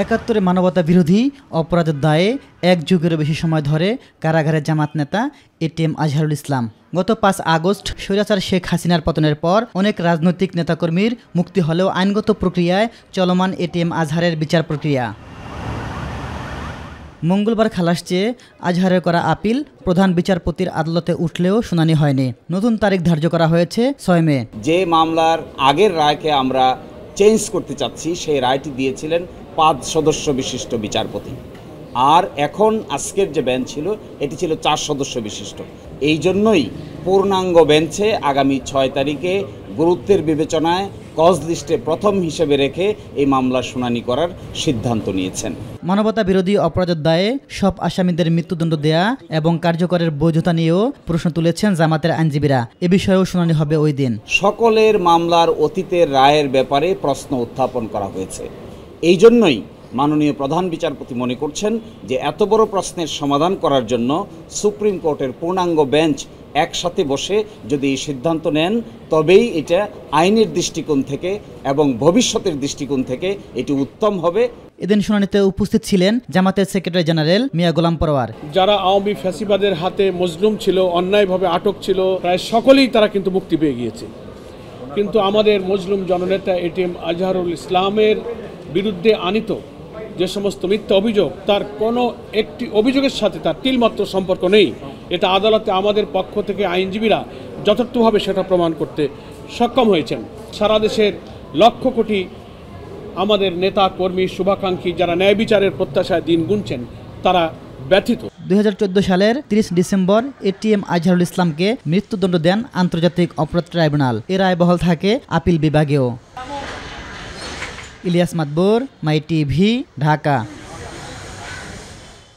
৭১ মানবতা বিরোধী অপরাধের দায়ে এক যুগেরও বেশি সময় ধরে কারাগারে জামাত নেতা এটিএম আজহারুল ইসলাম। গত ৫ আগস্ট স্বৈরাচার শেখ হাসিনার পতনের পর অনেক রাজনৈতিক নেতাকর্মীর মুক্তি হলেও আইনগত প্রক্রিয়ায় চলমান এটিএম আজহারের বিচার প্রক্রিয়া। মঙ্গলবার খালাস চেয়ে আজহারের করা আপিল প্রধান বিচারপতির আদালতে উঠলেও শুনানি হয়নি। নতুন তারিখ ধার্য করা হয়েছে ৬ মে। যে মামলার আগের রায়কে আমরা চেঞ্জ করতে চাচ্ছি সেই রায়টি দিয়েছিলেন ৫ সদস্য বিশিষ্ট বিচারপতি, আর এখন আজকের যে বেঞ্চ ছিল এটি ছিল ৪ সদস্য বিশিষ্ট। এই জন্যই পূর্ণাঙ্গ বেঞ্চে আগামী ৬ তারিখে গুরুত্বের বিবেচনায় কজ লিস্টে প্রথম হিসেবে রেখে এই মামলার শুনানি করার সিদ্ধান্ত নিয়েছেন। মানবতা বিরোধী অপরাধের দায়ে সব আসামিদের মৃত্যুদণ্ড দেয়া এবং কার্যকরের বৈধতা নিয়েও প্রশ্ন তুলেছেন জামাতের আইনজীবীরা। এ বিষয়েও শুনানি হবে ওই দিন। সকলের মামলার অতীতের রায়ের ব্যাপারে প্রশ্ন উত্থাপন করা হয়েছে। এই জন্যই মাননীয় প্রধান বিচারপতি মনে করছেন যে এত বড় প্রশ্নের সমাধান করার জন্য সুপ্রিম কোর্টের পূর্ণাঙ্গ বেঞ্চ একসাথে বসে যদি এই সিদ্ধান্ত নেন তবেই এটা আইনের দৃষ্টিকোণ থেকে এবং ভবিষ্যতের দৃষ্টিকোণ থেকে এটি উত্তম হবে। এদিন শুনানিতে উপস্থিত ছিলেন জামাতের সেক্রেটারি জেনারেল মিয়া গোলাম পরোয়ার। যারা আওয়ামী ফ্যাসিবাদের হাতে মজলুম ছিল, অন্যায়ভাবে আটক ছিল, প্রায় সকলেই তারা কিন্তু মুক্তি পেয়ে গিয়েছে। কিন্তু আমাদের মজলুম জননেতা এটিএম আজহারুল ইসলামের বিরুদ্ধে আনিত যে সমস্ত মিথ্যা অভিযোগ, তার কোনো একটি অভিযোগের সাথে তার তিলমাত্র সম্পর্ক নেই। এটা আদালতে আমাদের পক্ষ থেকে আইনজীবীরা যথার্থভাবে সেটা প্রমাণ করতে সক্ষম হয়েছেন। সারা দেশের লক্ষ কোটি আমাদের নেতা কর্মী শুভাকাঙ্ক্ষী যারা ন্যায় বিচারের প্রত্যাশায় দিন গুনছেন তারা ব্যথিত। ২০১৪ সালের ৩০ ডিসেম্বর এটিএম আজহারুল ইসলামকে মৃত্যুদণ্ড দেন আন্তর্জাতিক অপরাধ ট্রাইব্যুনাল। এর রায় বহাল থাকে আপিল বিভাগেও। ইলিয়াস মাতবর, মাই টিভি, ঢাকা।